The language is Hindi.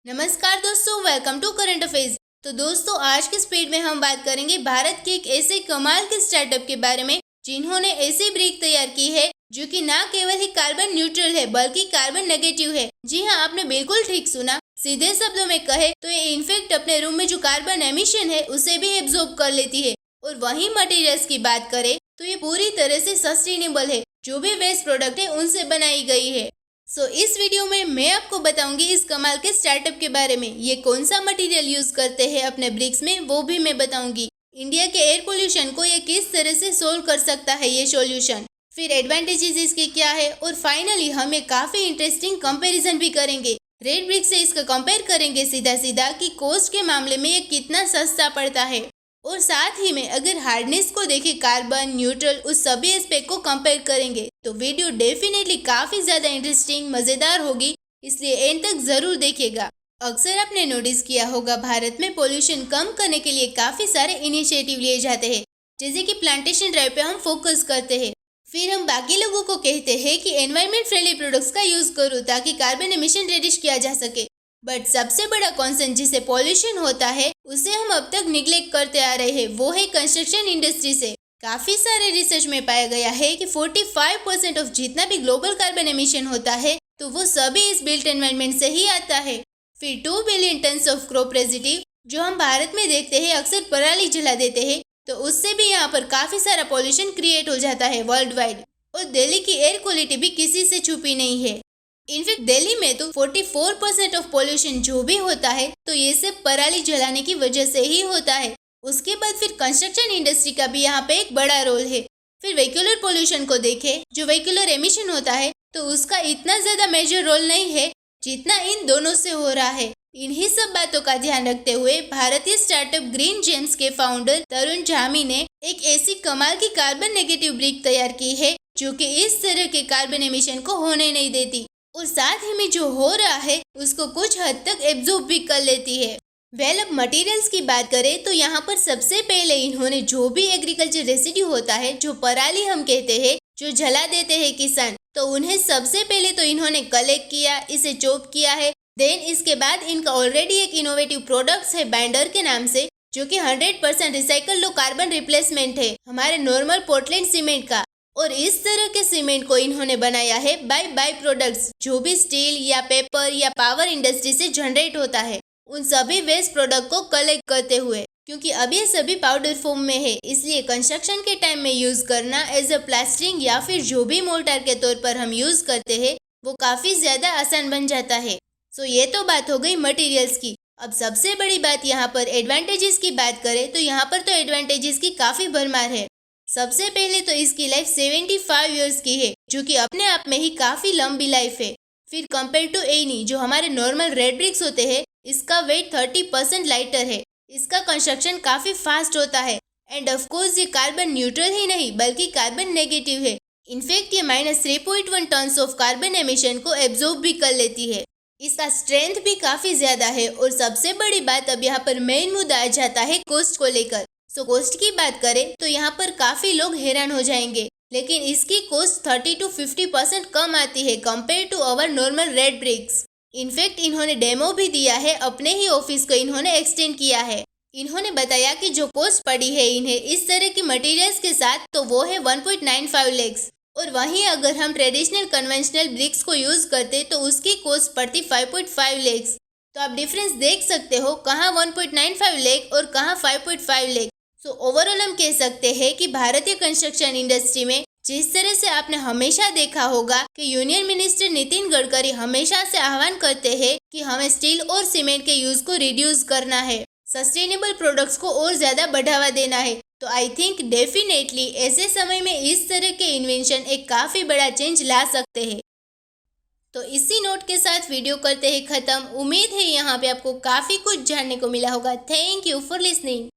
नमस्कार दोस्तों, वेलकम टू करंट अफेयर्स। तो दोस्तों, आज के स्पीड में हम बात करेंगे भारत के एक ऐसे कमाल के स्टार्टअप के बारे में जिन्होंने ऐसी ब्रिक तैयार की है जो कि ना केवल ही कार्बन न्यूट्रल है बल्कि कार्बन नेगेटिव है। जी हाँ, आपने बिल्कुल ठीक सुना। सीधे शब्दों में कहे तो ये इनफेक्ट अपने रूम में जो कार्बन एमिशन है उसे भी एब्जॉर्ब कर लेती है। और वहीं मटेरियल्स की बात करें तो ये पूरी तरह से सस्टेनेबल है। जो भी वेस्ट प्रोडक्ट है उनसे बनाई गई है। इस वीडियो में मैं आपको बताऊंगी इस कमाल के स्टार्टअप के बारे में। ये कौन सा मटेरियल यूज करते हैं अपने ब्रिक्स में वो भी मैं बताऊंगी। इंडिया के एयर पोल्यूशन को ये किस तरह से सोल्व कर सकता है ये सॉल्यूशन, फिर एडवांटेजेस इसके क्या है, और फाइनली हम एक काफी इंटरेस्टिंग कंपैरिजन भी करेंगे। रेड ब्रिक से इसका कंपेयर करेंगे सीधा सीधा कि कॉस्ट के मामले में ये कितना सस्ता पड़ता है। और साथ ही में अगर हार्डनेस को देखें, कार्बन न्यूट्रल, उस सभी एस्पेक्ट को कंपेयर करेंगे तो वीडियो डेफिनेटली काफी ज्यादा इंटरेस्टिंग मजेदार होगी, इसलिए एंड तक जरूर देखिएगा। अक्सर आपने नोटिस किया होगा भारत में पोल्यूशन कम करने के लिए काफी सारे इनिशिएटिव लिए जाते हैं, जैसे कि प्लांटेशन ड्राइव पे हम फोकस करते हैं। फिर हम बाकी लोगों को कहते हैं कि एनवायरमेंट फ्रेंडली प्रोडक्ट्स का यूज करो ताकि कार्बन एमिशन रिड्यूस किया जा सके। बट सबसे बड़ा कॉन्सर्न जिसे पॉल्यूशन होता है उसे हम अब तक निग्लेक्ट करते आ रहे हैं, वो है कंस्ट्रक्शन इंडस्ट्री से। काफी सारे रिसर्च में पाया गया है कि 45% ऑफ जितना भी ग्लोबल कार्बन एमिशन होता है तो वो सभी इस बिल्ट एनवायरनमेंट से ही आता है। फिर 2 billion tons of crop residue जो हम भारत में देखते हैं, अक्सर पराली जला देते हैं, तो उससे भी यहाँ पर काफी सारा पॉल्यूशन क्रिएट हो जाता है वर्ल्ड वाइड। और दिल्ली की एयर क्वालिटी भी किसी से छुपी नहीं है। इनफैक्ट दिल्ली में तो 44% ऑफ पोल्यूशन जो भी होता है तो ये सब पराली जलाने की वजह से ही होता है। उसके बाद फिर कंस्ट्रक्शन इंडस्ट्री का भी यहाँ पे एक बड़ा रोल है। फिर व्हीकुलर पोल्यूशन को देखें, जो व्हीकुलर एमिशन होता है तो उसका इतना ज्यादा मेजर रोल नहीं है जितना इन दोनों से हो रहा है। इन्हीं सब बातों का ध्यान रखते हुए भारतीय स्टार्टअप ग्रीन जेम्स के फाउंडर तरुण झामी ने एक ऐसी कमाल की कार्बन नेगेटिव ब्रिक तैयार की है जो कि इस तरह के कार्बन एमिशन को होने नहीं देती और साथ ही में जो हो रहा है उसको कुछ हद तक एब्जॉर्ब भी कर लेती है। अब मटेरियल्स की बात करें तो यहाँ पर सबसे पहले इन्होंने जो भी एग्रीकल्चर रेसिड्यू होता है, जो पराली हम कहते हैं, जो जला देते हैं किसान, तो उन्हें सबसे पहले तो इन्होंने कलेक्ट किया, इसे चॉप किया है। देन इसके बाद इनका ऑलरेडी एक इनोवेटिव प्रोडक्ट्स है बाइंडर के नाम से, जो कि 100% रिसाइकल लो कार्बन रिप्लेसमेंट है हमारे नॉर्मल पोर्टलैंड सीमेंट का। और इस तरह के सीमेंट को इन्होंने बनाया है बाय प्रोडक्ट्स, जो भी स्टील या पेपर या पावर इंडस्ट्री से जनरेट होता है, उन सभी वेस्ट प्रोडक्ट को कलेक्ट करते हुए। क्योंकि अब ये सभी पाउडर फॉर्म में है, इसलिए कंस्ट्रक्शन के टाइम में यूज करना एज अ प्लास्टरिंग या फिर जो भी मोर्टार के तौर पर हम यूज करते हैं वो काफी ज्यादा आसान बन जाता है। ये तो बात हो गई मटेरियल्स की। अब सबसे बड़ी बात यहाँ पर एडवांटेजेस की बात करें तो यहाँ पर तो एडवांटेजेस की काफी भरमार है। सबसे पहले तो इसकी लाइफ 75 इयर्स की है, जो कि अपने आप में ही काफी लंबी लाइफ है। फिर कंपेयर टू एनी जो हमारे नॉर्मल रेड ब्रिक्स होते हैं, इसका वेट 30% लाइटर है। इसका कंस्ट्रक्शन काफी फास्ट होता है एंड ऑफ कोर्स ये कार्बन न्यूट्रल ही नहीं बल्कि कार्बन नेगेटिव है। इनफैक्ट ये -3.1 टन्स ऑफ कार्बन एमिशन को एब्जॉर्ब भी कर लेती है। इसका स्ट्रेंथ भी काफी ज्यादा है। और सबसे बड़ी बात अब यहाँ पर मेन मुद्दा आ जाता है कॉस्ट को लेकर। कॉस्ट की बात करें तो यहाँ पर काफी लोग हैरान हो जाएंगे, लेकिन इसकी कॉस्ट 30 to 50% कम आती है compare to our normal red bricks. In fact इन्होंने डेमो भी दिया है, अपने ही ऑफिस को इन्होंने एक्सटेंड किया है। इन्होंने बताया कि जो कॉस्ट पड़ी है इन्हें इस तरह की मटेरियल्स के साथ तो वो है 1.95 लाख। और वहीं अगर हम ट्रेडिशनल कन्वेंशनल ब्रिक्स को यूज करते तो उसकी कॉस्ट पड़ती 5.5 लाख। तो आप डिफरेंस देख सकते हो, कहाँ 1.95 लाख और कहाँ 5.5 लाख। ओवरऑल हम कह सकते हैं कि भारतीय कंस्ट्रक्शन इंडस्ट्री में जिस तरह से आपने हमेशा देखा होगा कि यूनियन मिनिस्टर नितिन गडकरी हमेशा से आह्वान करते हैं कि हमें स्टील और सीमेंट के यूज को रिड्यूस करना है, सस्टेनेबल प्रोडक्ट्स को और ज्यादा बढ़ावा देना है। तो आई थिंक डेफिनेटली ऐसे समय में इस तरह के इन्वेंशन एक काफी बड़ा चेंज ला सकते हैं। तो इसी नोट के साथ वीडियो करते हैं खत्म। उम्मीद है यहाँ पे आपको काफी कुछ जानने को मिला होगा। Thank you for listening.